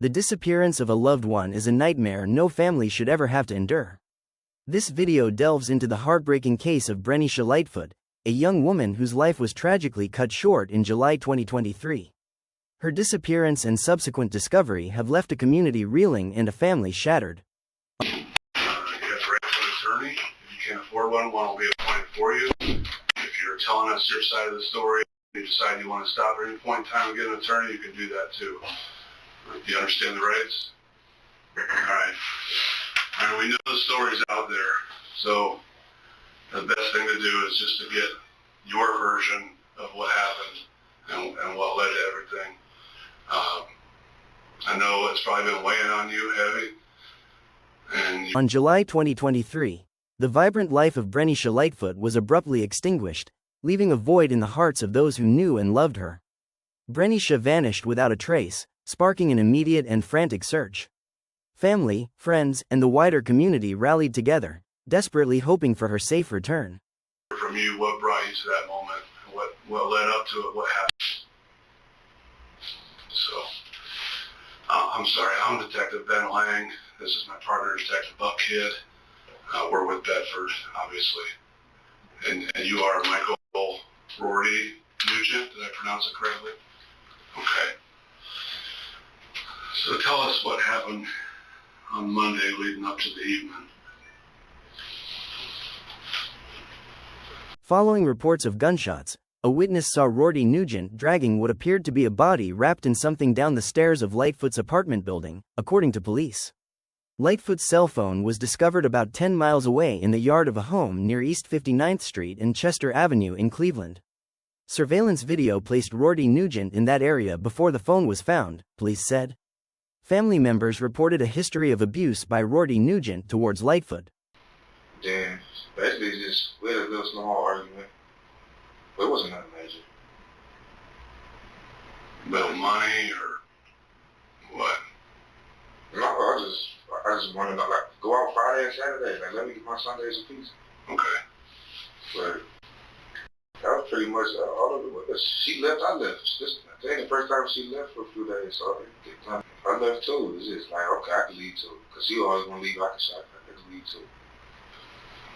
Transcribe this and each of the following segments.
The disappearance of a loved one is a nightmare no family should ever have to endure. This video delves into the heartbreaking case of Breneisha Lightfoot, a young woman whose life was tragically cut short in July 2023. Her disappearance and subsequent discovery have left a community reeling and a family shattered. You have to write to an attorney. If you can't afford one will be appointed for you. If you're telling us your side of the story, you decide you want to stop at any point in time and get an attorney, you can do that too. Do you understand the rights? Alright. We know the story's out there, so the best thing to do is just to get your version of what happened and what led to everything. I know it's probably been weighing on you heavy. On July 2023, the vibrant life of Breneisha Lightfoot was abruptly extinguished, leaving a void in the hearts of those who knew and loved her. Breneisha vanished without a trace, sparking an immediate and frantic search. Family, friends, and the wider community rallied together, desperately hoping for her safe return. From you, what brought you to that moment? What led up to it? What happened? So, I'm sorry, I'm Detective Ben Lang. This is my partner, Detective Buck Kidd. We're with Bedford, obviously. And you are Michael Roarty-Nugent, did I pronounce it correctly? Okay. So tell us what happened on Monday leading up to the evening. Following reports of gunshots, a witness saw Roarty-Nugent dragging what appeared to be a body wrapped in something down the stairs of Lightfoot's apartment building, according to police. Lightfoot's cell phone was discovered about 10 miles away in the yard of a home near East 59th Street and Chester Avenue in Cleveland. Surveillance video placed Roarty-Nugent in that area before the phone was found, police said. Family members reported a history of abuse by Roarty-Nugent towards Lightfoot. Then, basically we had a little small argument, but it wasn't nothing major. About money or what? No, I just wanted to like go out Friday and Saturday, like let me get my Sundays in peace. Okay. But that was pretty much all of it. She left, I left. I think the first time she left for a few days, so I left too. It's just like, okay, I can leave too. Because she always want to leave, I can leave too.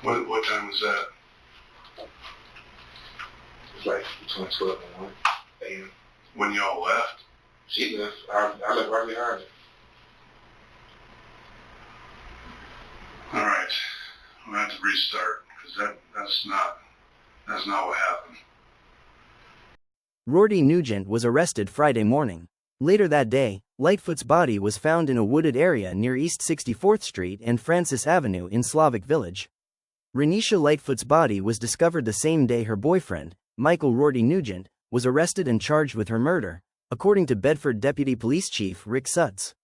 What time was that? It's like between 12 and 1 a.m. When y'all left? She left. I left right behind her. All right. We're going to have to restart because that's not what happened. Roarty-Nugent was arrested Friday morning. Later that day, Lightfoot's body was found in a wooded area near East 64th Street and Francis Avenue in Slavic Village. Breneisha Lightfoot's body was discovered the same day her boyfriend, Michael Roarty-Nugent, was arrested and charged with her murder, according to Bedford Deputy Police Chief Rick Sutts.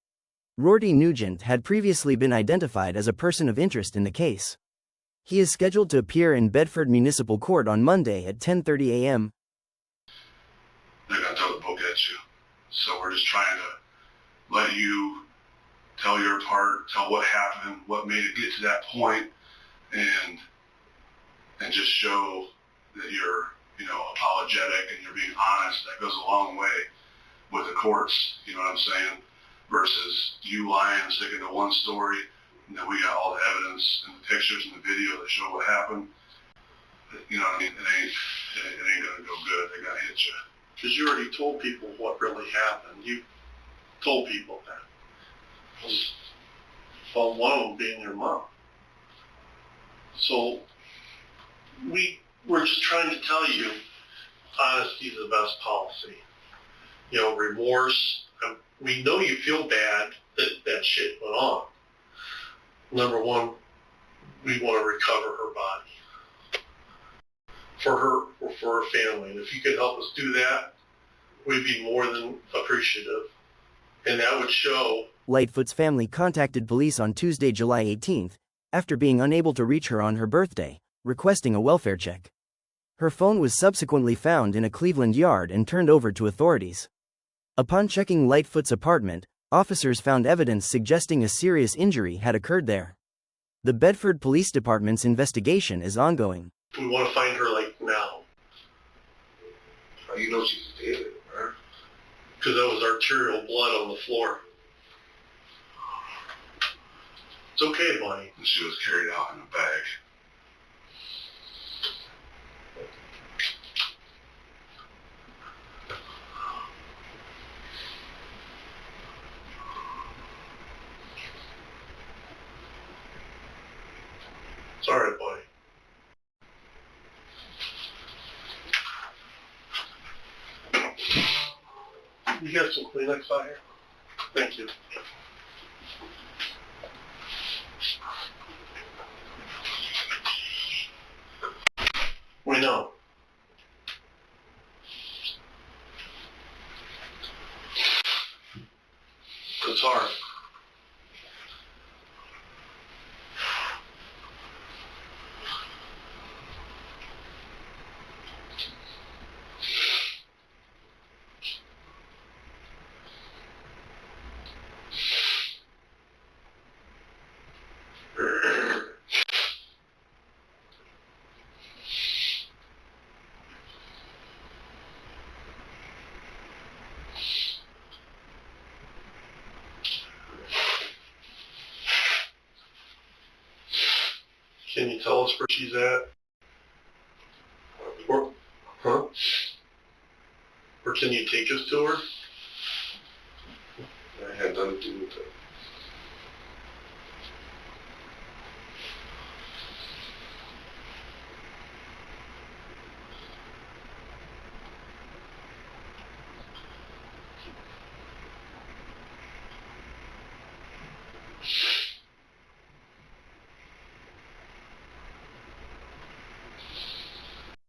Roarty-Nugent had previously been identified as a person of interest in the case. He is scheduled to appear in Bedford Municipal Court on Monday at 10:30 a.m. They're going to throw the book at you. So we're just trying to let you tell your part, tell what happened, what made it get to that point, and just show that you're, apologetic and you're being honest. That goes a long way with the courts, you know what I'm saying? Versus you lying and sticking to one story, and then we got all the evidence and the pictures and the video that show what happened. You know what I mean? It ain't gonna go good. They're gonna hit you. Because you already told people what really happened. You told people that. Well, one of them being your mom. So we're just trying to tell you, honesty is the best policy. Remorse. We know you feel bad that shit went on. Number one, we want to recover her body for her family. And if you could help us do that, we'd be more than appreciative. And that would show. Lightfoot's family contacted police on Tuesday, July 18th, after being unable to reach her on her birthday, requesting a welfare check. Her phone was subsequently found in a Cleveland yard and turned over to authorities. Upon checking Lightfoot's apartment, officers found evidence suggesting a serious injury had occurred there. The Bedford Police Department's investigation is ongoing. We want to find her, now. You know she's dead, right? Because that was arterial blood on the floor. It's okay, buddy. And she was carried out in a bag. Sorry, buddy. You got some Kleenex out here? Thank you. We know. It's hard. Can you tell us where she's at? Or, huh? Or can you take us to her? I had nothing to do with that.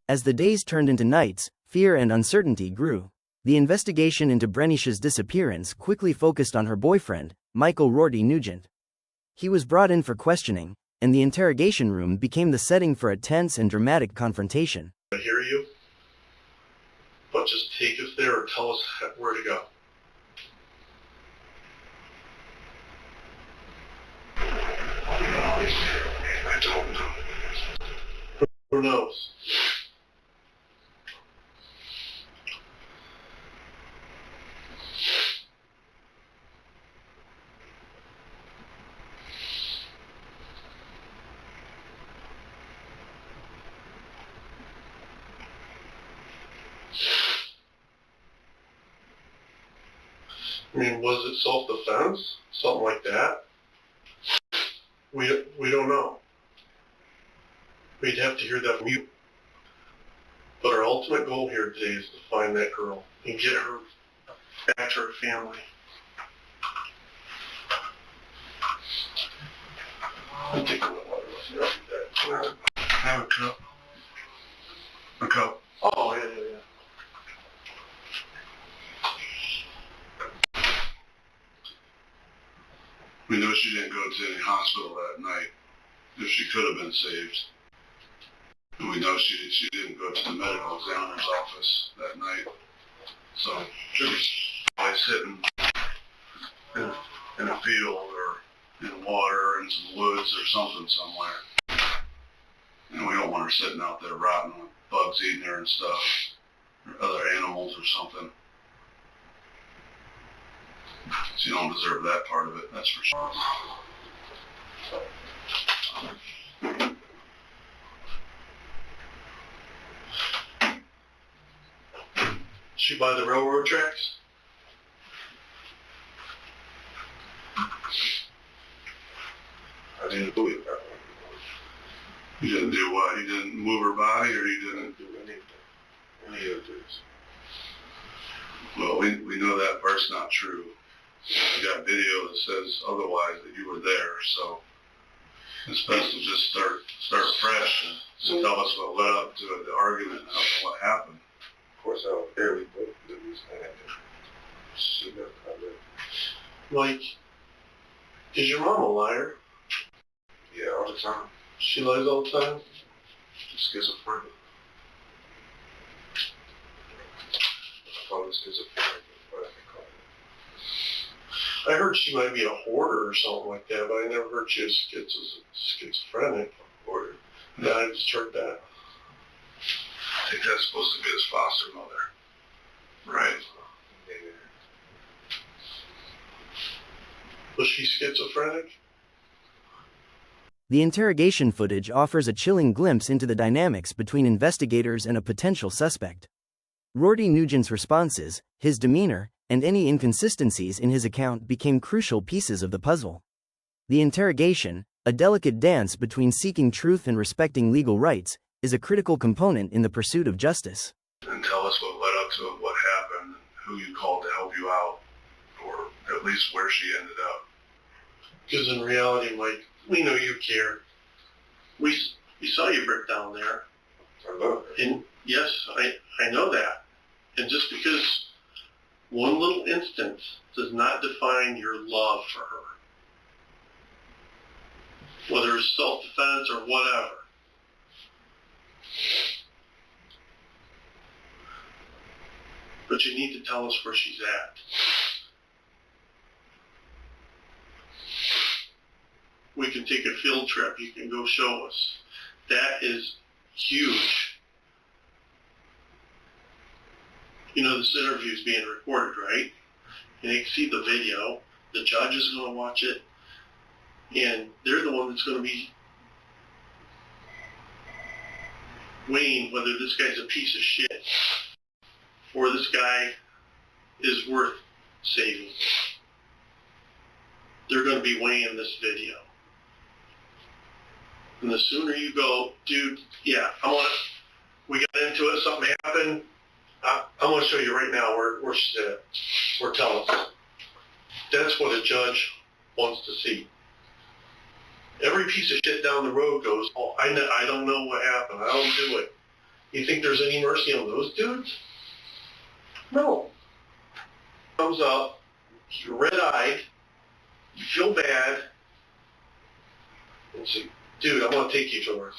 As the days turned into nights, fear and uncertainty grew. The investigation into Breneisha's disappearance quickly focused on her boyfriend, Michael Roarty-Nugent. He was brought in for questioning, and the interrogation room became the setting for a tense and dramatic confrontation. I hear you, but just take us there or tell us where to go. I don't know. Who knows? I mean, was it self-defense? Something like that? We don't know. We'd have to hear that from you. But our ultimate goal here today is to find that girl and get her back to her family. I'll take a little water. Have a cup. A cup. Oh, yeah. We know she didn't go to any hospital that night, if she could have been saved. And we know she didn't go to the medical examiner's office that night. So she was probably sitting in a field or in water, in some woods or something somewhere. And we don't want her sitting out there rotting with bugs eating her and stuff, or other animals or something. So you don't deserve that part of it, that's for sure. She by the railroad tracks? I didn't do it. You didn't do what? You didn't move her body, or you didn't do anything. Any of this. Well, we know that part's not true. We got video that says otherwise, that you were there, so it's best to just start fresh and tell us what led up to the argument and what happened. Of course, I was there. We both did this thing. She left. I left. Like, is your mom a liar? Yeah, all the time. She lies all the time? She's schizophrenic. I call it schizophrenic. What I call it. I heard she might be a hoarder or something like that, but I never heard she was schizophrenic. Hoarder. Yeah, I just heard that. I think that's supposed to be his foster mother, right? Yeah. Was she schizophrenic? The interrogation footage offers a chilling glimpse into the dynamics between investigators and a potential suspect. Roarty-Nugent's responses, his demeanor, and any inconsistencies in his account became crucial pieces of the puzzle. The interrogation, a delicate dance between seeking truth and respecting legal rights, is a critical component in the pursuit of justice. And tell us what led up to it, what happened, who you called to help you out, or at least where she ended up. Because in reality, Mike, we know you care. We saw you break down there. I love it. And yes, I know that. And just because one little instance does not define your love for her, whether it's self-defense or whatever. But you need to tell us where she's at. We can take a field trip. You can go show us. That is huge. You know, this interview is being recorded, right? And they can see the video. The judge is going to watch it. And they're the one that's going to be weighing whether this guy's a piece of shit or this guy is worth saving. They're going to be weighing this video. And the sooner you go, dude, yeah, we got into it, something happened. I want to show you right now where she's at. Or tell us. That's what a judge wants to see. Every piece of shit down the road goes, oh, I don't know what happened. I don't do it. You think there's any mercy on those dudes? No. Comes up, you're red-eyed, you feel bad, and say, dude, I want to take you to her.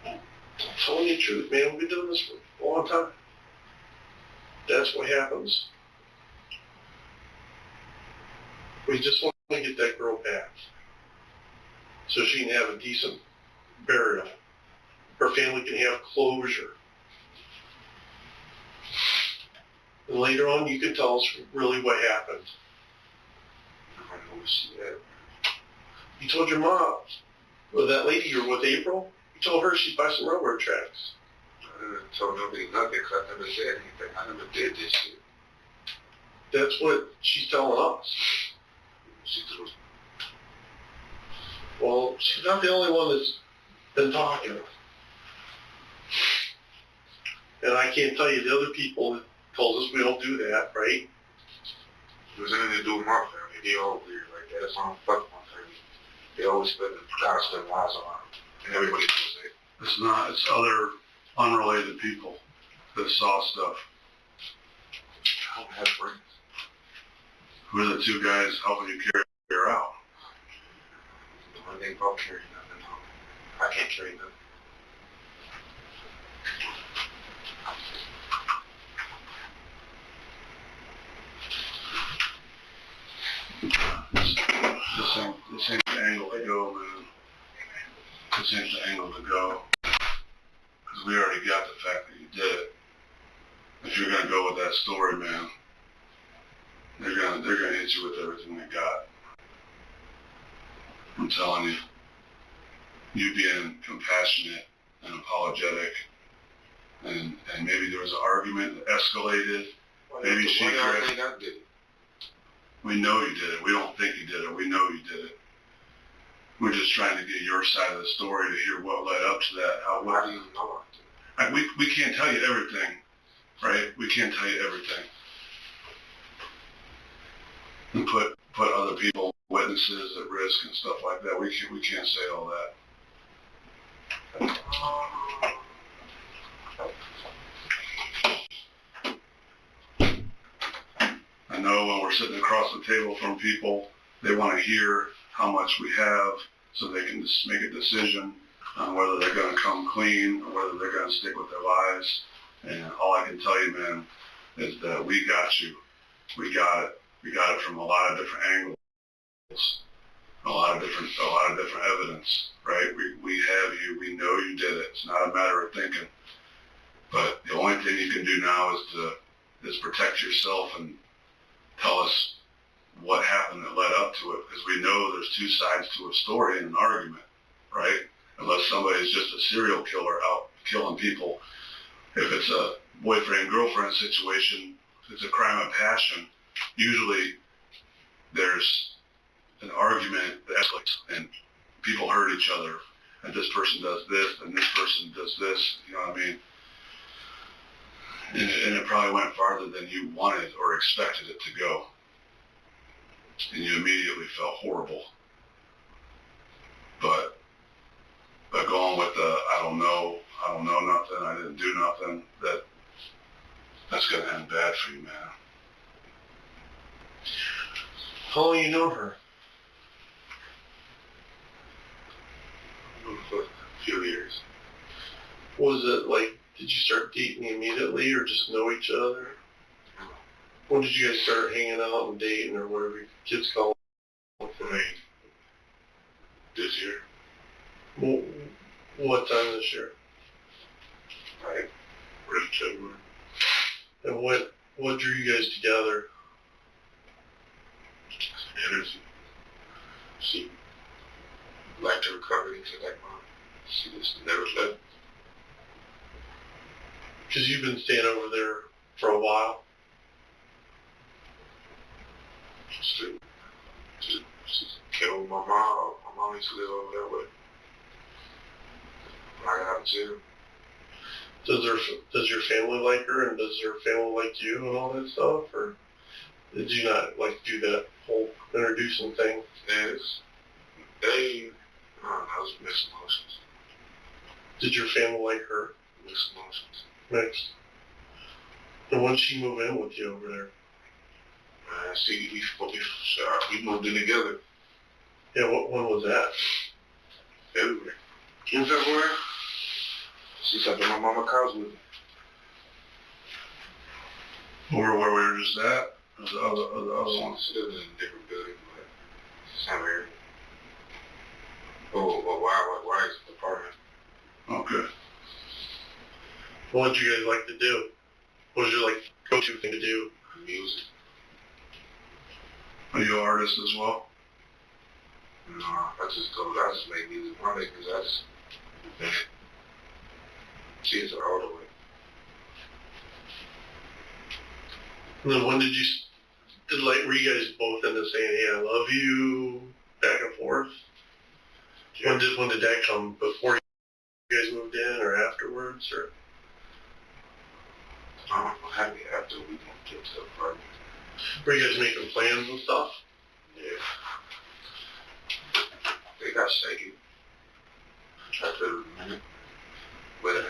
I'm telling you the truth, man. We've been doing this for a long time. That's what happens. We just want to get that girl back so she can have a decent burial. Her family can have closure. And later on, you can tell us really what happened. I don't know where she at. You told your mom, or that lady you're with, April, you told her she'd buy some railroad tracks. I didn't tell nobody nothing because I never said anything. I never did this shit. That's what she's telling us. She threw. Well, she's not the only one that's been talking. And I can't tell you the other people that told us we don't do that, right? It was anything to do with my family. They all weird like that. That's why I don't fuck with my family. They always gotta spend lives on them. And everybody knows that. It's not, it's other unrelated people that saw stuff. I don't have friends. Who are the two guys helping you carry her out? The one thing about carrying nothing. No. I can't carry nothing. This ain't the angle to go, man. This ain't the angle to go. Because we already got the fact that you did it. If you're gonna go with that story, man, they're gonna hit you with everything they got. I'm telling you. You being compassionate and apologetic, and maybe there was an argument that escalated. Maybe she think I did it. We know you did it. We don't think you did it. We know you did it. We're just trying to get your side of the story to hear what led up to that. How do you know I did it? We can't tell you everything, right? We can't tell you everything. And put other people, witnesses at risk and stuff like that. We can't say all that. I know when we're sitting across the table from people, they want to hear how much we have so they can just make a decision on whether they're going to come clean or whether they're going to stick with their lives. And all I can tell you, man, is that we got you. We got it. We got it from a lot of different angles, a lot of different evidence, right? We have you. We know you did it. It's not a matter of thinking. But the only thing you can do now is protect yourself and tell us what happened that led up to it. because we know there's two sides to a story in an argument, right? Unless somebody's just a serial killer out killing people. If it's a boyfriend-girlfriend situation, if it's a crime of passion, usually there's an argument that escalates and people hurt each other, and this person does this and this person does this, you know what I mean? And it probably went farther than you wanted or expected it to go. And you immediately felt horrible. But going with the I don't know nothing, I didn't do nothing, that's gonna end bad for you, man. How long you known her? For a few years. Was it like, did you start dating immediately or just know each other? When did you guys start hanging out and dating or whatever your kids call it? I mean, this year. Well, what time this year? Like, early February. And what drew you guys together? Energy. She liked her recovery to like mine. She just never left. Because you've been staying over there for a while. She killed my mom. My mom used to live over that way. I got out of jail. Does your family like her and does her family like you and all that stuff? Or did you not like do that whole introducing thing? Yes. They, I don't know, it was mixed emotions. Did your family like her? Mixed emotions. Mixed. And when did she move in with you over there? See, we moved in together. Yeah, when was that? February. In February? She slept on my mama's couch with me. Where we were just at? Or the other one? She lives in a different building, but same area. Why is the apartment? Okay. What did you guys like to do? What was your like go-to thing to do? Music. Are you an artist as well? No, I just make music. When I make music, I just invent it. She's all the way. And then when did you, were you guys both into saying, hey, I love you, back and forth? Yeah. When did that come? Before you guys moved in or afterwards? Or? I don't know, happy after we moved into the apartment. Were you guys making plans and stuff? Yeah. They got shaky. After a minute. But it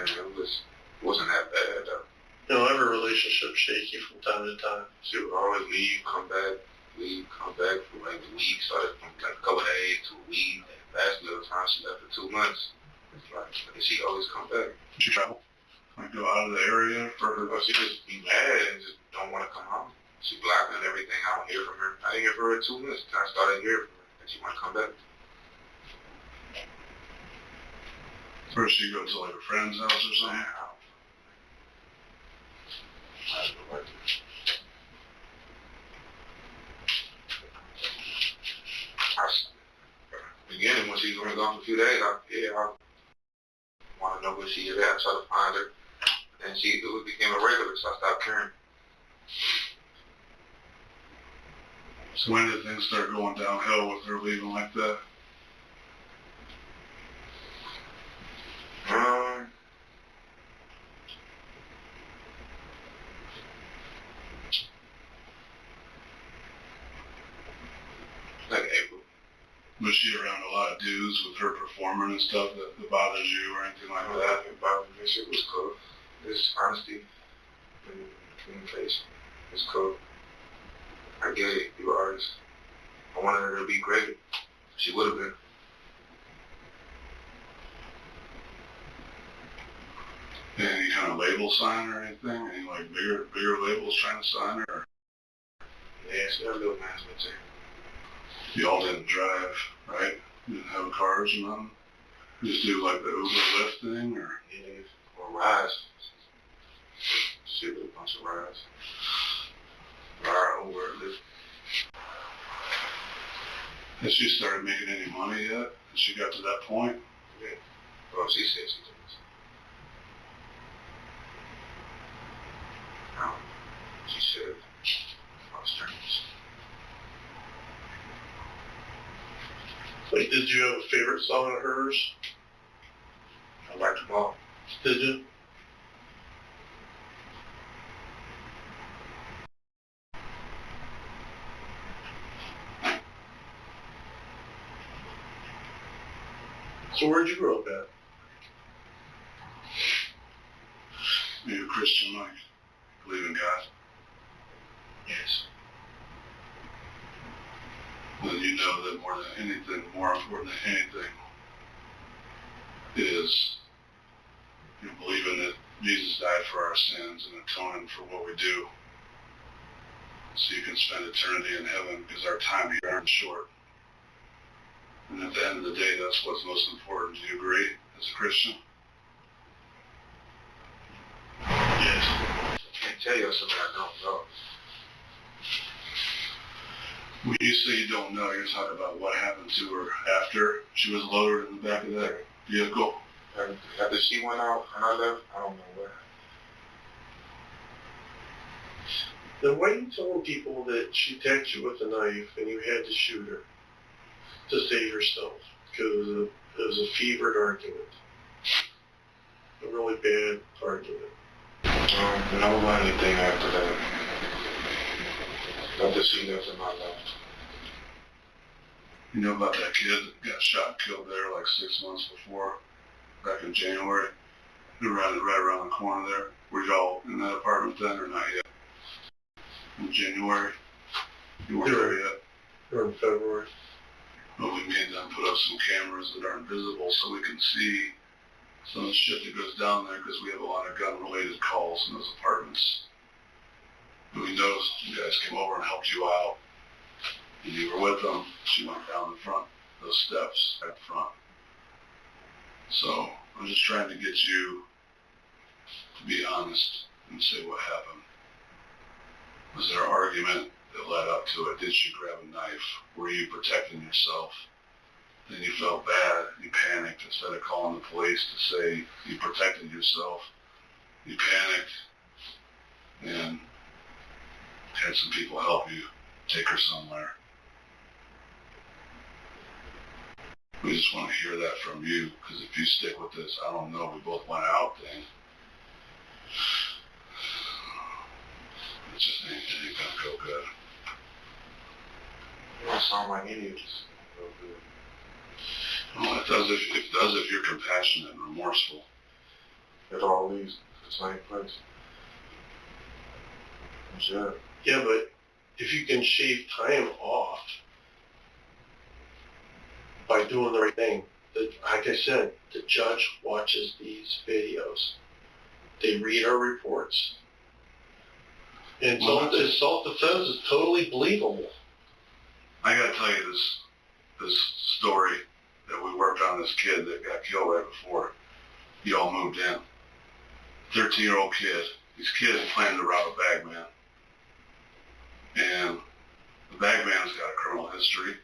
wasn't that bad though. You know, every relationship shaky from time to time. She would always leave, come back for like a week, started from like a couple of days to a week. And last little time she left for 2 months. It's like, and she always come back. Did you travel? Like go out of the area for her? She just be mad and just don't want to come home. She blocked and everything. I don't hear from her. I didn't hear from her in 2 months. I started hearing from her and she want to come back. First she go to like a friend's house or something? I don't know what to do. Beginning when she was only gone for a few days, I want to know where she is at. I try to find her. And it became a regular, so I stopped caring. So when did things start going downhill with her leaving like that? Like April. Was she around a lot of dudes with her performing and stuff that bothers you or anything like that? It bothered me. Shit was cool. It's honesty and communication. It's cool. I get it. You're an artist. I wanted her to be great. She would have been. Any kind of label sign or anything? Any like bigger labels trying to sign her? Or? Yeah, she got a little management team. Y'all didn't drive, right? You didn't have cars or nothing? Just do like the Uber Lyft thing or? Yeah, or rides. She did a bunch of rides. Ride, Uber, Lyft. Has she started making any money yet? Has she got to that point? Yeah. Well, she said she does. She said, I was trying Like, did you have a favorite song of hers? I liked them all. Did you? So where'd you grow up at? Are you a Christian, Mike? Believe in God? Yes. Then you know that more than anything, more important than anything, is believing that Jesus died for our sins and atoning for what we do, so you can spend eternity in heaven, because our time here is short. And at the end of the day, that's what's most important. Do you agree as a Christian? Yes. I can't tell you something I don't know. When you say you don't know, you're talking about what happened to her after she was loaded in the back of that vehicle. And after she went out and I left, I don't know what happened. Then why are you telling people that she attacked you with a knife and you had to shoot her to save yourself? Because it was a fevered argument. A really bad argument. I don't know anything after that. After she left and I left. You know about that kid that got shot and killed there like 6 months before, back in January? Right around the corner there. Were y'all in that apartment then or not yet? In January? You weren't there yet? Or in February. Well, we made them put up some cameras that aren't visible so we can see some of the shit that goes down there, because we have a lot of gun-related calls in those apartments. And we noticed you guys came over and helped you out. And you were with them. She went down the front, those steps at the front. So I'm just trying to get you to be honest and say what happened. Was there an argument that led up to it? Did she grab a knife? Were you protecting yourself? Then you felt bad. You panicked. Instead of calling the police to say you protected yourself, you panicked and had some people help you take her somewhere. We just want to hear that from you, because if you stick with this, I don't know, we both went out then. It just ain't gonna go good. You don't sound like any of this. Well, it does if you're compassionate and remorseful. It all leads to the same place. Sure. Yeah, but if you can shave time off by doing the right thing, like I said, the judge watches these videos. They read our reports. And self-defense is totally believable. I gotta tell you this story that we worked on, this kid that got killed right before y'all moved in. 13-year-old kid. These kids planned to rob a bagman. And the bagman's got a criminal history.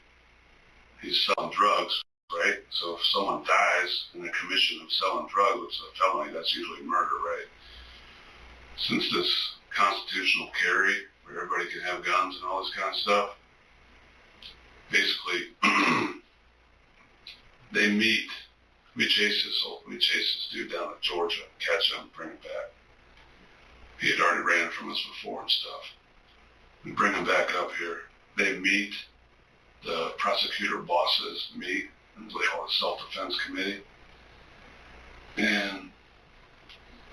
He's selling drugs, right? So if someone dies in the commission of selling drugs, which is a felony, that's usually murder, right? Since this constitutional carry, where everybody can have guns and all this kind of stuff, basically, they meet. We chase this dude down to Georgia, catch him, bring him back. He had already ran from us before and stuff. We bring him back up here. They meet. The prosecutor bosses meet, and they call it self-defense committee. And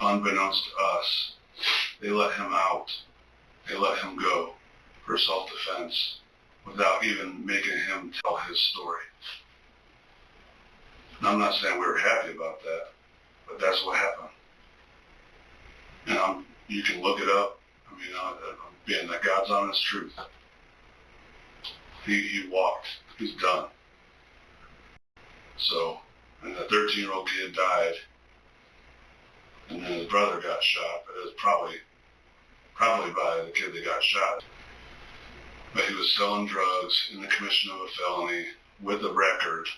unbeknownst to us, they let him out. They let him go for self-defense without even making him tell his story. And I'm not saying we were happy about that, but that's what happened. And you can look it up. I mean, being the God's honest truth. He walked. He's done. So, and the 13-year-old kid died, and then his brother got shot, but it was probably by the kid that got shot. But he was selling drugs in the commission of a felony with a record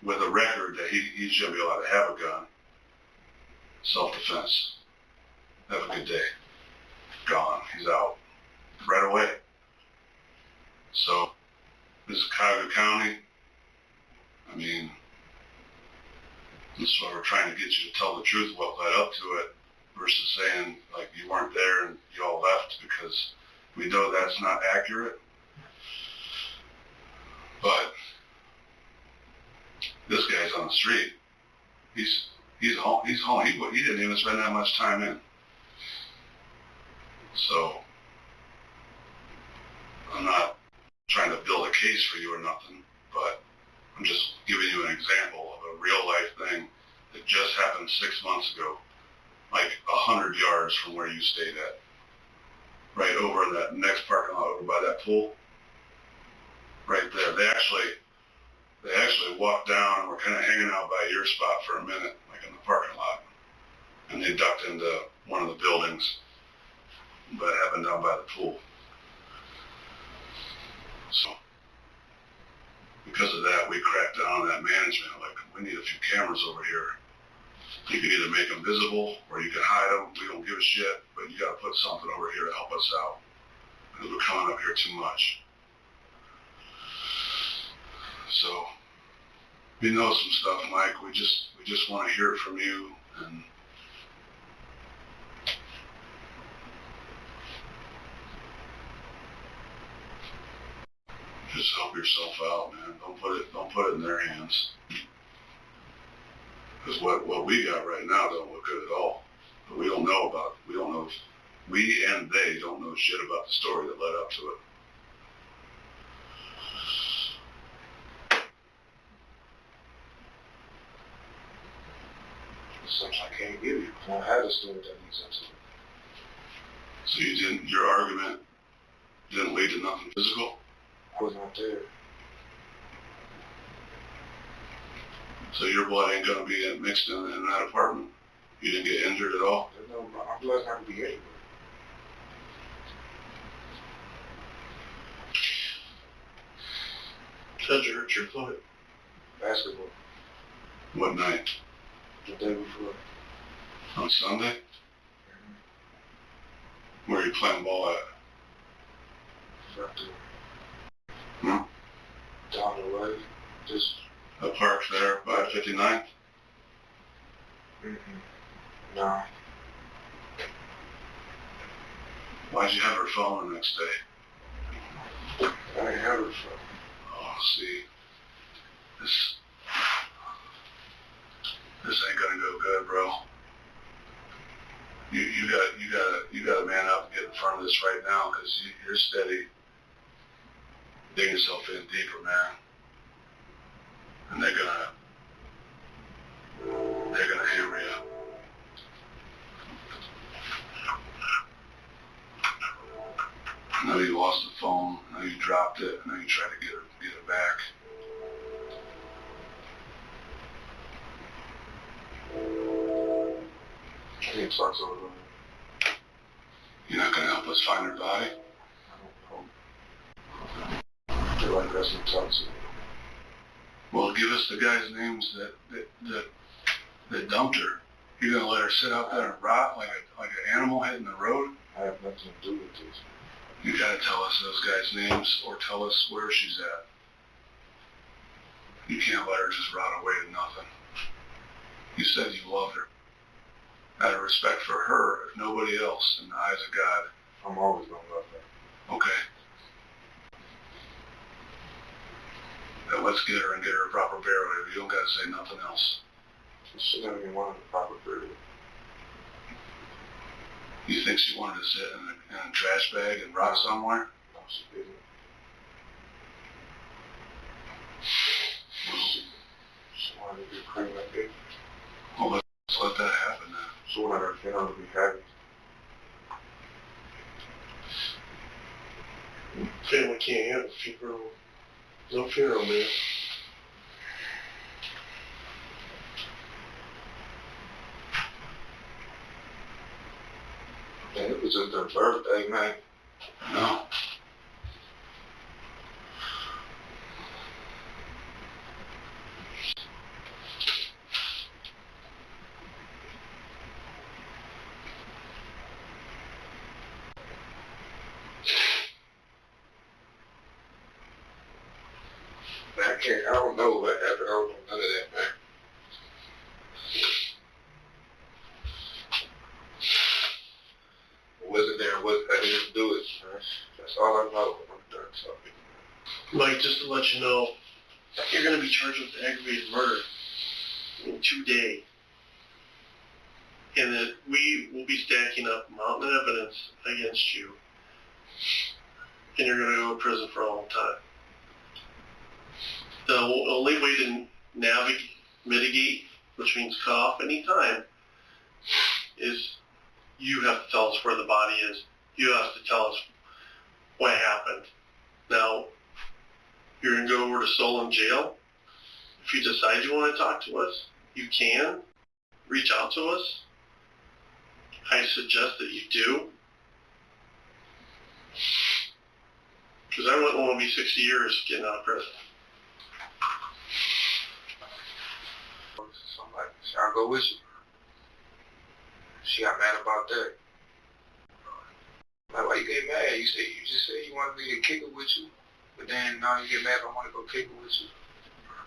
that he shouldn't be allowed to have a gun. Self-defense. Have a good day. Gone. He's out. Right away. So, this is Cuyahoga County. I mean, this is why we're trying to get you to tell the truth, what led up to it, versus saying, like, you weren't there and you all left, because we know that's not accurate. But this guy's on the street. He's home. He didn't even spend that much time in. So I'm not trying to build a case for you or nothing, but I'm just giving you an example of a real life thing that just happened 6 months ago, like 100 yards from where you stayed at. Right over in that next parking lot over by that pool. Right there. They actually walked down and were kind of hanging out by your spot for a minute, like in the parking lot. And they ducked into one of the buildings, but it happened down by the pool. So, because of that, we cracked down on that management. Like, we need a few cameras over here. You can either make them visible or you can hide them. We don't give a shit, but you got to put something over here to help us out, because we're coming up here too much. So, we know some stuff, Mike. We just want to hear it from you, and just help yourself out, man. Don't put it in their hands. Because what we got right now don't look good at all. But we don't know if we and they don't know shit about the story that led up to it. Something I can't give you. I don't have a story that leads into it. So your argument didn't lead to nothing physical? I was not there. So your blood ain't gonna be mixed in that apartment? You didn't get injured at all? No, my blood's not gonna be anywhere. How'd you hurt your foot? Basketball. What night? The day before. On Sunday? Where are you playing ball at? Right there. Down the way. Just. A park there by 59th? Nah. Why'd you have her phone the next day? I ain't have her phone. Oh, see, this ain't gonna go good, bro. You gotta man up and get in front of this right now, because you're steady digging yourself in deeper, man. And they're gonna hammer you. I know you lost the phone. I know you dropped it. I know you tried to get it back. I need to talk to her. You're not gonna help us find her body? I don't know. I feel like that's what talk to her. Well, give us the guys' names that dumped her. You're gonna let her sit out there and rot like an animal hitting the road? I have nothing to do with this. You gotta tell us those guys' names or tell us where she's at. You can't let her just rot away to nothing. You said you loved her. Out of respect for her, if nobody else, in the eyes of God. I'm always gonna love her. Okay. Then let's get her and get her a proper burial. You don't gotta say nothing else. She never even wanted a proper burial. You think she wanted to sit in a trash bag and rot somewhere? No, she didn't. She wanted to get cremated like that. Well, let's let that happen then. She wanted her funeral to be happy. Family can't have a funeral. No funeral, man. Man, it was just their birthday, man. No. I don't know what happened. I don't know none of that, man. Wasn't there, I didn't do it, man. That's all I know. I'm done talking. Mike, just to let you know, you're going to be charged with aggravated murder in 2 days. And that we will be stacking up a mountain of evidence against you. And you're going to go to prison for a long time. The only way to mitigate, which means cut off any time, is you have to tell us where the body is. You have to tell us what happened. Now, you're going to go over to Solon Jail. If you decide you want to talk to us, you can reach out to us. I suggest that you do. Because I wouldn't want to be 60 years getting out of prison. So I'm like, I'll go with you. She got mad about that. Like, why you get mad? You just said you wanted me to kick it with you, but then now you get mad if I want to go kick it with you.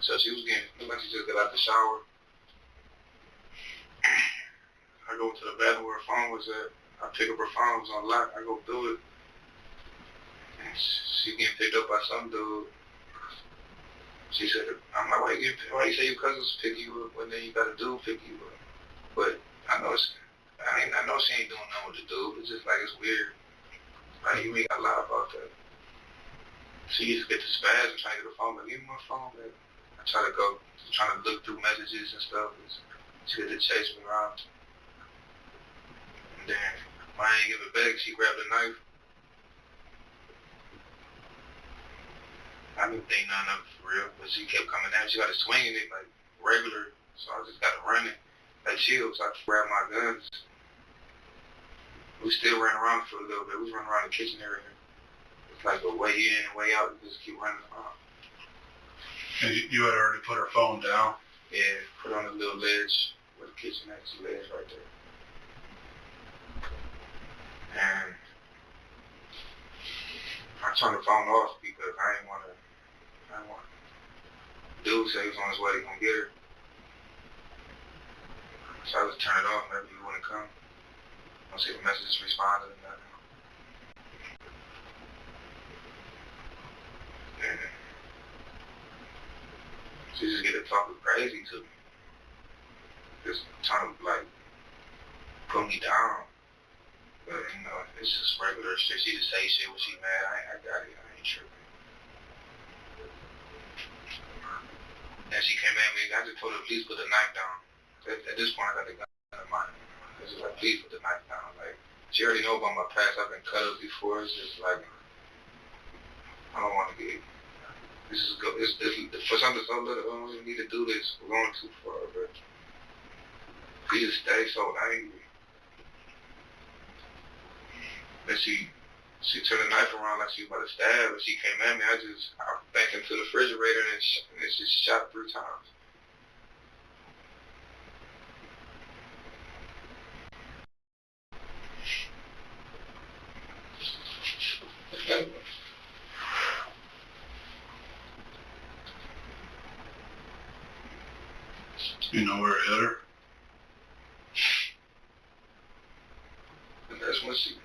So she was getting, like she just got out the shower. I go to the bathroom where her phone was at. I pick up her phone, it was on lock. I go through it. And she getting picked up by some dude. She said, I'm like, why you say your cousins pick you up when then you got a dude pick you up? But I know she ain't doing nothing with the dude. It's just like, it's weird. Like, you ain't got to lie about that. She used to get the spaz and trying to get the phone, but give me my phone, baby. I try to go, trying to look through messages and stuff. She had to chase me around. And then, when I ain't give it back, she grabbed a knife. I didn't think none of it for real, but she kept coming at me. She got to swinging it like regular, so I just got to run it. Like chill, so I grabbed my guns. We still ran around for a little bit. We was running around the kitchen area. It's like a way in and way out. We just keep running around. And you had already put her phone down? Yeah, put on the little ledge where the kitchen is, the ledge right there. And I turned the phone off because I didn't want to. Dude said he was on his way to come get her. So I just turned it off. Maybe he wouldn't come. I don't see the messages responded or nothing. And she just get to talking crazy to me. Just trying to like put me down. But you know, it's just regular shit. She just say shit when she mad. I got it. I ain't tripping. And she came at me. I just told her, please put the knife down. At this point, I got the gun in my hand. It's just like, please put the knife down. Like, she already know about my past. I've been cut up before. It's just like, I don't want to get. This is good. It's for something so little. I don't even need to do this. We're going too far, but she just stays so angry. And she turned the knife around like she was about to stab, and she came at me. I backed into the refrigerator and it just shot 3 times. You know where it hit her? And that's when she.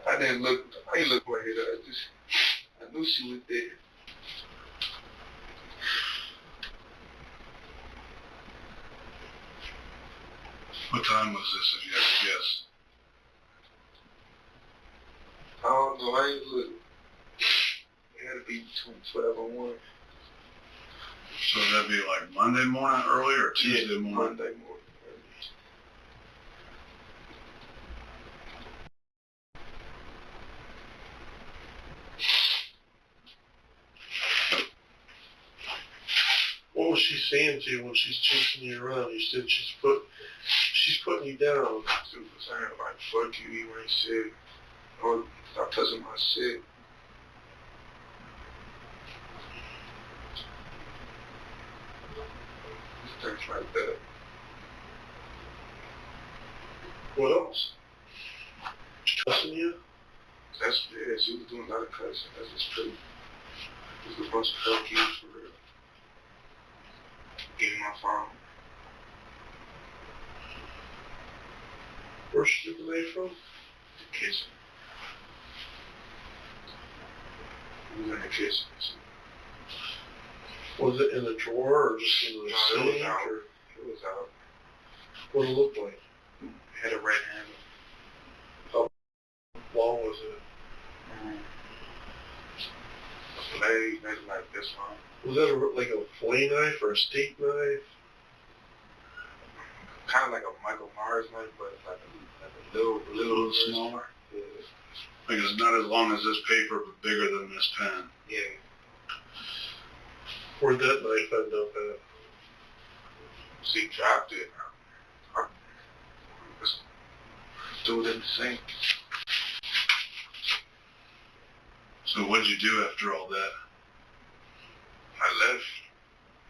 I didn't look right here. I knew she was dead. What time was this, if you had to guess? I don't know. I ain't look. It had to be between 12 and 1. So that'd be like Monday morning early or Tuesday morning? Monday morning. What was she saying to you when she's chasing you around? You said she's putting you down. She was saying like, fuck you, you ain't shit. Or stop touching my shit. Things like that. What else? Cussing you? That's, yeah, she was doing a lot of cussing. That's just true. There's a bunch of fuck yous for real. Give me my phone. Where's she get the knife from? The kitchen. We was in the kitchen. Was it in the drawer or just in the No, it was sink? out. Or It was out. what did it look like? It had a red handle. How long was it? A blade, maybe like this long. Was that like a fillet knife or a steak knife? Kind of like a Michael Myers knife, but it's like a little smaller. Yeah. Like it's not as long as this paper, but bigger than this pen. Yeah. Where'd that knife end up at? She dropped it. I just threw it in the sink. So what'd you do after all that? I left.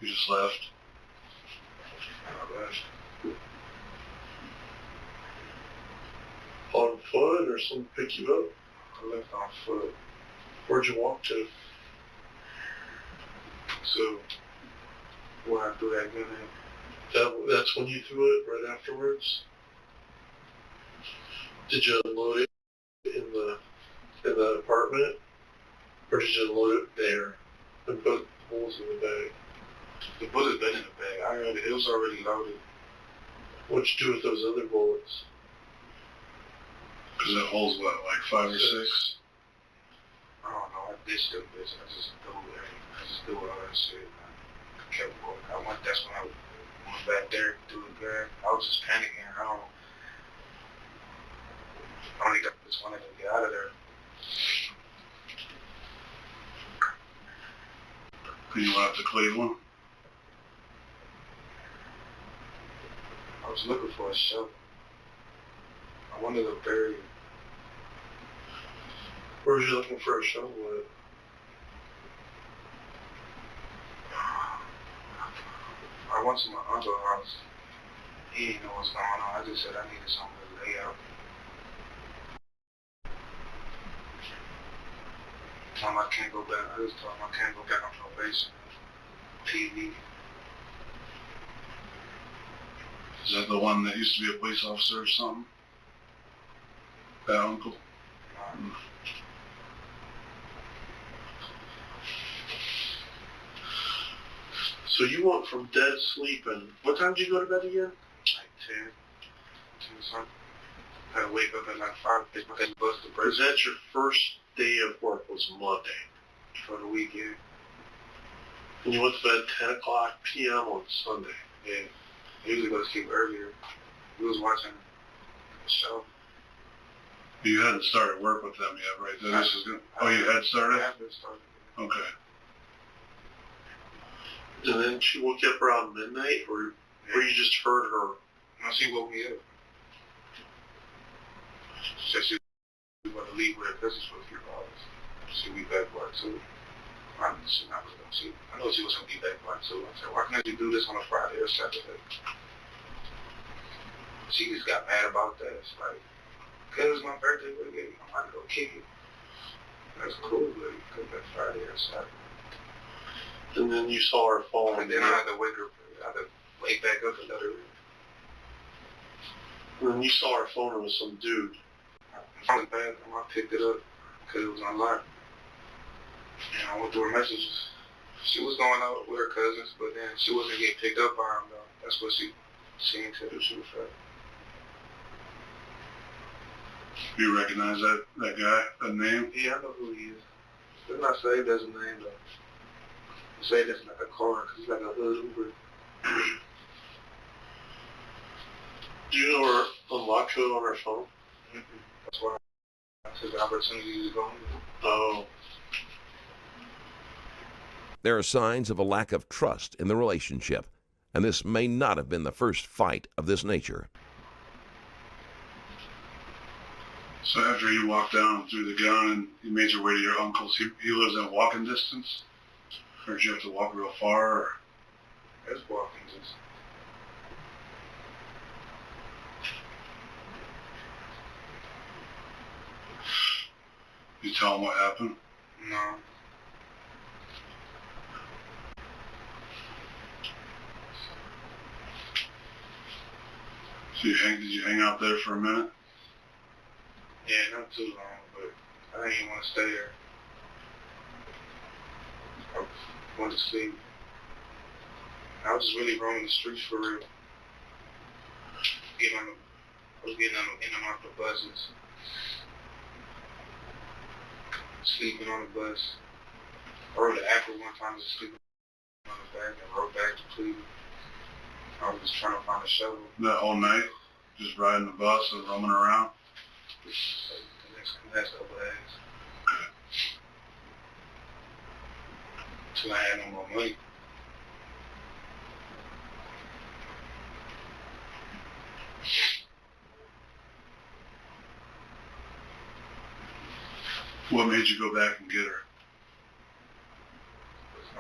You just left? I left. On foot or someone pick you up? I left on foot. Where'd you walk to? So, when I threw that gun in, That's when you threw it, right afterwards? Did you unload it in the apartment? Or did you unload it there and put holes in the bag? the bullet been in the bag. It was already loaded. What'd you do with those other bullets? Because it holds what, like 5 or 6? I don't know. I ditched them bitch. I just threw all that shit. I kept going. That's when I went back there to the gun. I was just panicking. I only just wanted to get out of there. And you went up to Cleveland? I was looking for a shovel. I wanted to bury it. Where was you looking for a shovel at? I went to my uncle's house. He didn't know what's going on. I just said I needed something to lay out. Told him I can't go back. I just told him I can't go back on probation. TV. Is that the one that used to be a police officer or something? That uncle? So you went from dead sleeping. What time did you go to bed again? Like 10 something. I had to wake up at like 5, take my bus to Was break that your first day of work was Monday? for the weekend. And you went to bed 10 o'clock p.m. on Sunday. Yeah. I usually go to sleep earlier. We was watching the show. You hadn't started work with them yet, right? You had started? I have been started. Okay. And then she woke you up around midnight, or you just heard her? No, she woke me up. She said she was going to leave with her cousins for a few hours. She'll be back by 2. I know she was going to be back by 2. I said, why can't you do this on a Friday or Saturday? She just got mad about that. It's like, because it's my birthday, but I'm about to go kick it. That's cool, but because that's Friday or Saturday. And then you saw her phone. And then I had to wake her. I had to wake back up and let her in. And then you saw her phone with some dude. From the bathroom, I picked it up because it was unlocked. And I went through her messages. She was going out with her cousins, but then she wasn't getting picked up by him, though. That's what she didn't tell her she was fat. You recognize that guy, that name? Yeah, I know who he is. It's not saved as a name, though. It's saved as like a car, because he's like a hood Uber. Do you know her unlock code on her phone? Mm-hmm. That's why I took the opportunity to go in. Oh. There are signs of a lack of trust in the relationship, and this may not have been the first fight of this nature. So after you walked down and threw the gun and you made your way to your uncle's, he lives in walking distance? Or did you have to walk real far? Or? That's walking distance. You tell him what happened? No. So did you hang out there for a minute? Yeah, not too long, but I didn't want to stay there. I wanted to sleep. I was just really roaming the streets for real. I was getting in and off the buses. Sleeping on the bus. I rode the Apple one time, just sleeping on the back and rode back to Cleveland. I was just trying to find a shovel. That whole night? Just riding the bus and roaming around? The next couple of days. Until I had no more money. What made you go back and get her?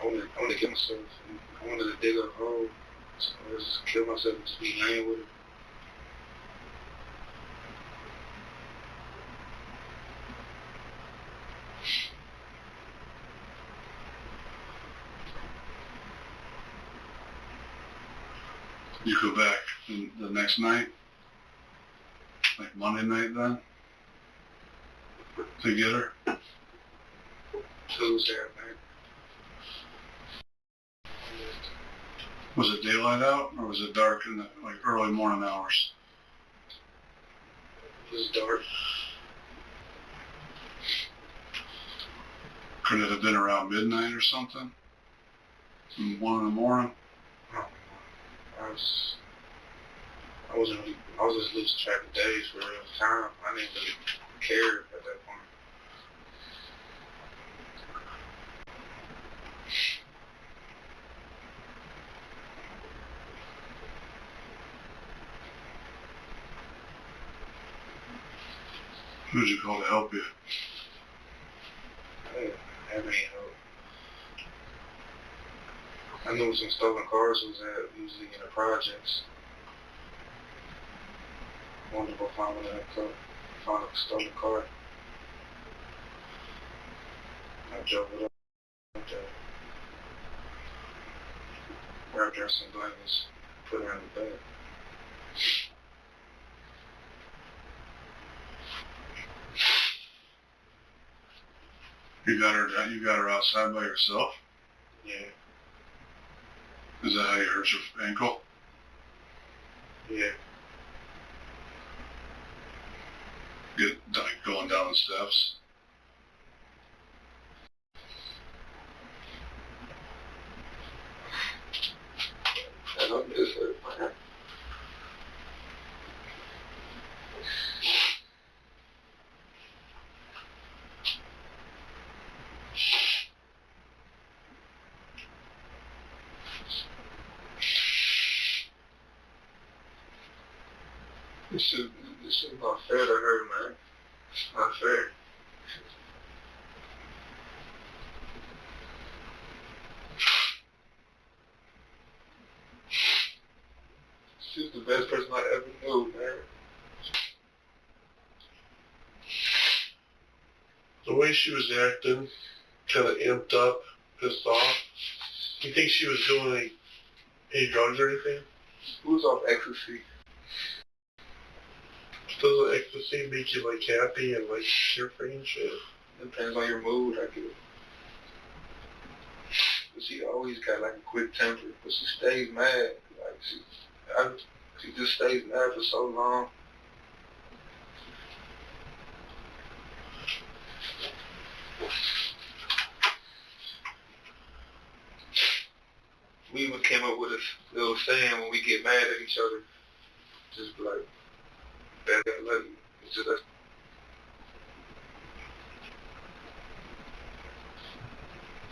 I wanted to kill myself. I wanted to dig a hole. So I just kill myself and just be laying with her. You go back the next night? Like Monday night then? To get her? Tuesday at night. Was it daylight out or was it dark in the early morning hours? It was dark. Could it have been around midnight or something? 1 in the morning? I was just losing track of days for real time. I didn't really care at that point. Who'd you call to help you? I didn't have any help. I knew some stolen cars was usually in the projects. I wanted to go find one of them, found a stolen car. I drove it up there, wrapped her in some blankets, put her in the bed. You got her outside by yourself? Yeah. Is that how you hurt your ankle? Yeah. Going down the steps? I don't miss her, man. This is not fair to her, man. It's not fair. She's the best person I ever knew, man. The way she was acting, kind of amped up, pissed off. You think she was doing any drugs or anything? She was off ecstasy. Doesn't ecstasy make you like happy and like carefree and shit? Depends on your mood, I guess. But she always got like a quick temper, but she stays mad. Like she just stays mad for so long. We even came up with a little saying when we get mad at each other. Just like, bad luck. It's just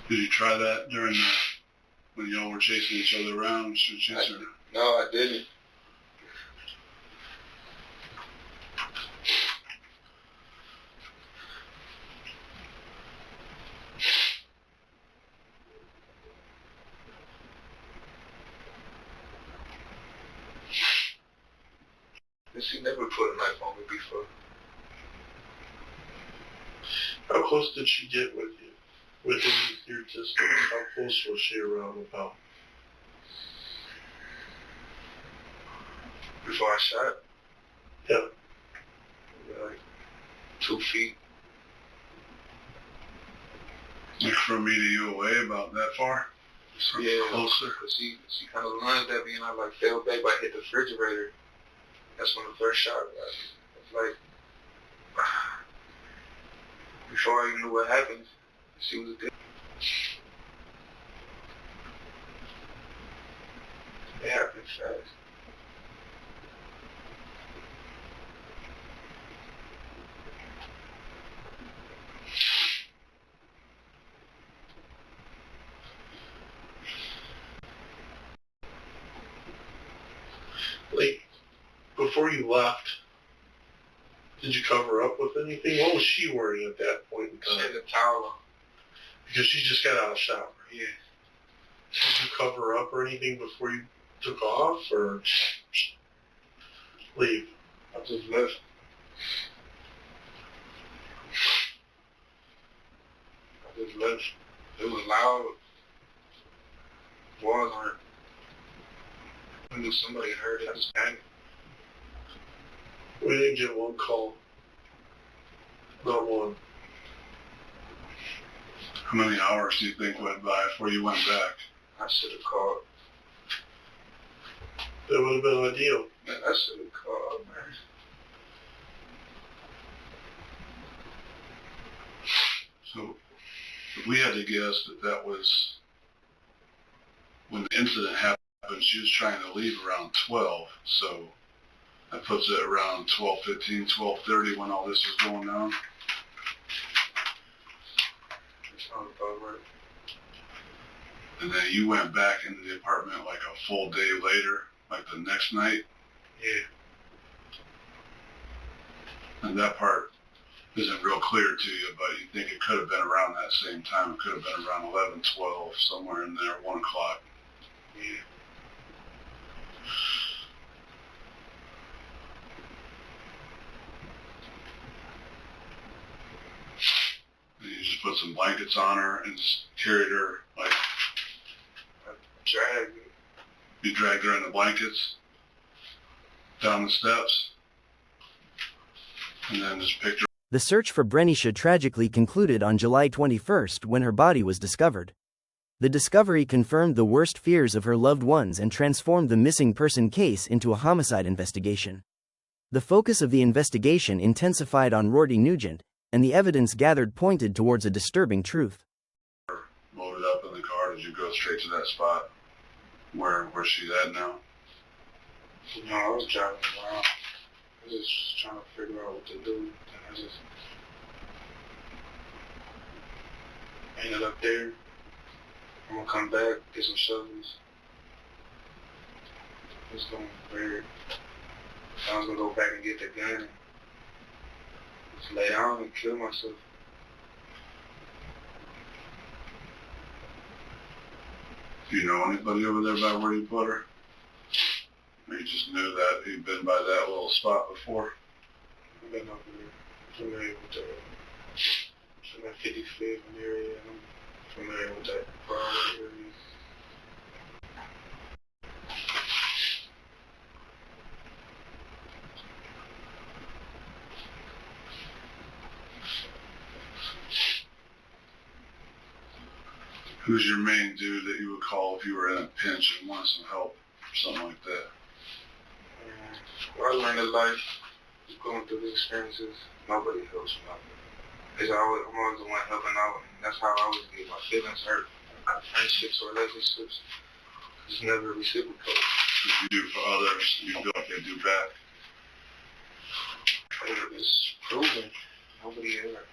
Did you try that during when y'all were chasing each other around? No, I didn't. She never put a knife on me before. How close did she get with you? Within your distance, how close was she around about? Before I shot? Yeah. Like 2 feet. Like from me to you away about that far? Yeah, Closer? Cause she kind of lunged at me and I like fell back, but I hit the refrigerator. That's when the first shot was. It's like, before I even knew what happened, she was dead. It happened fast. Like, before you left, did you cover up with anything? What was she wearing at that point in She time? had a towel on. Because she just got out of the shower. Yeah. Did you cover up or anything before you took off, or leave? I just left. It was loud. Walls aren't. I knew somebody heard it. I just panicked. We didn't get one call. Not one. How many hours do you think went by before you went back? I should have called. That would have been ideal. Man, I should have called, man. So, if we had to guess that was when the incident happened, she was trying to leave around 12, so that puts it around 12:15, 12:30 when all this was going down. That sounds about right. And then you went back into the apartment like a full day later, like the next night. Yeah. And that part isn't real clear to you, but you think it could have been around that same time. It could have been around 11, 12, somewhere in there, 1 o'clock. Yeah. And you just put some blankets on her and just carried her, like, Dragged it. you dragged her in the blankets down the steps and then just picked her. The search for Breneisha tragically concluded on July 21st when her body was discovered. The discovery confirmed the worst fears of her loved ones and transformed the missing person case into a homicide investigation. The focus of the investigation intensified on Roarty-Nugent, and the evidence gathered pointed towards a disturbing truth. Loaded up in the car. Did you go straight to that spot where she's at now? You know, I was driving around. I was just trying to figure out what to do. And I just ended up there. I'm gonna come back, get some shovels. It's going weird. I was gonna go back and get the gun and just lay down and kill myself. Do you know anybody over there by where you put her? Or you just knew that you'd been by that little spot before? I've been over there, familiar with the, from that 55th area. I'm familiar with that Broadway area. Who's your main dude that you would call if you were in a pinch and wanted some help or something like that? Well, I learned in life, going through the experiences, nobody helps me out. I'm always the one helping out, and that's how I always get my feelings hurt. Friendships or relationships, it's never reciprocal. If you do for others, you feel like they do back. It's proven. Nobody ever.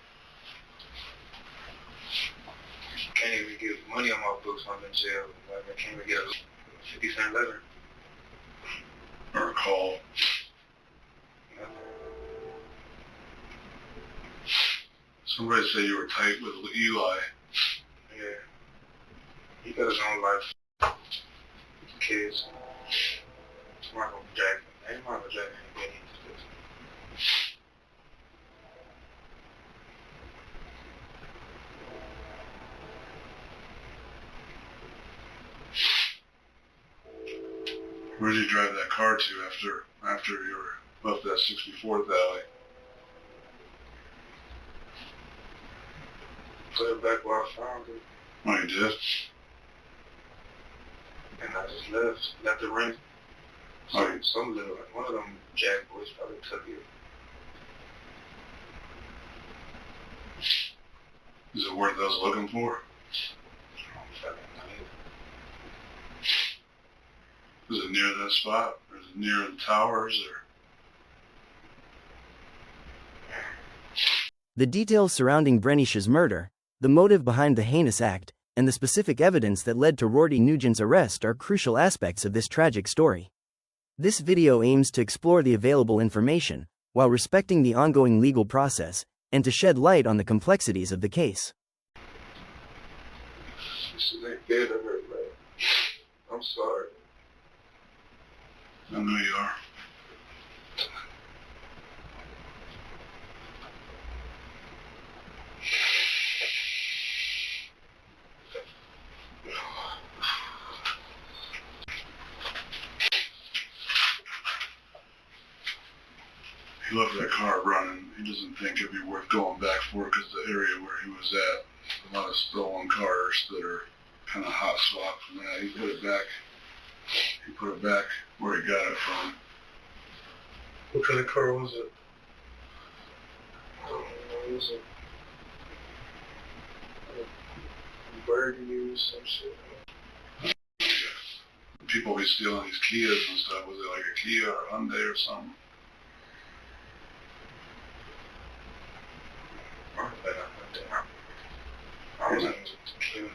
Can't even get money on my books when I'm in jail. Like, I can't even get a 50-cent letter. Or a call. Somebody said you were tight with Eli. Yeah. He got his own life. Kids. I'm not gonna drag him. I'm not gonna drag anybody into this. Where did you drive that car to after you were left that 64th alley? Put it back where I found it. Oh, you did? And I just left the ring. Some little, like one of them jack boys probably took it. Is it worth us looking for? Is it near that spot? Or is it near the towers? Or The details surrounding Breneisha's murder, the motive behind the heinous act, and the specific evidence that led to Roarty-Nugent's arrest are crucial aspects of this tragic story. This video aims to explore the available information, while respecting the ongoing legal process, and to shed light on the complexities of the case. This ain't dead of her, man. I'm sorry. I know you are. He left that car running. He doesn't think it'd be worth going back for because the area where he was at, a lot of stolen cars that are kind of hot swap from that. He put it back. He put it back where he got it from. What kind of car was it? I don't know, it was a burgundy or some shit. People be stealing these Kias and stuff. Was it like a Kia or Hyundai or something?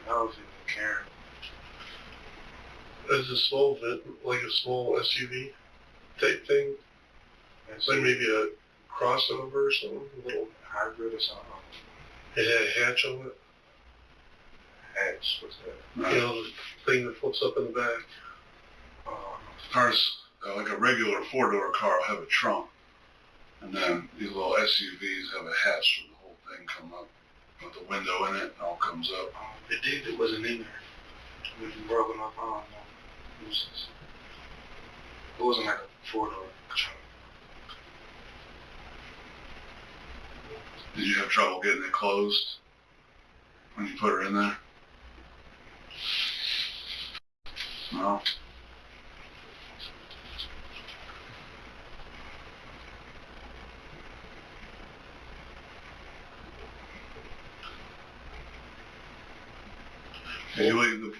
I was in Karen. Is a small, like a small SUV type thing? It's like maybe a crossover or something, a little Hybrid or something. it had a hatch on it. Hatch, what's that? You know, the thing that flips up in the back. Cars, like a regular four-door car, will have a trunk. And then these little SUVs have a hatch where the whole thing come up. With the window in it, it all comes up. The dig that wasn't in there. It was broken up. I don't know. It wasn't like a four-door trunk. Did you have trouble getting it closed when you put her in there? No?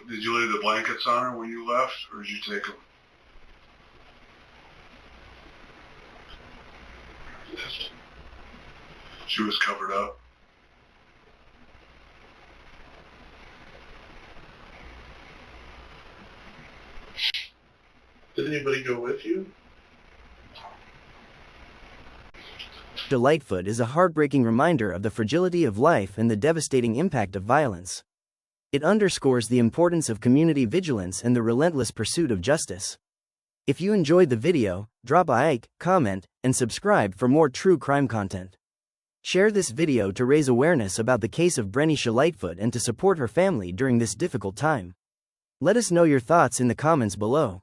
Did you leave the blankets on her when you left, or did you take them? Yes. She was covered up. Did anybody go with you? Breneisha Lightfoot is a heartbreaking reminder of the fragility of life and the devastating impact of violence. It underscores the importance of community vigilance and the relentless pursuit of justice. If you enjoyed the video, drop a like, comment, and subscribe for more true crime content. Share this video to raise awareness about the case of Breneisha Lightfoot and to support her family during this difficult time. Let us know your thoughts in the comments below.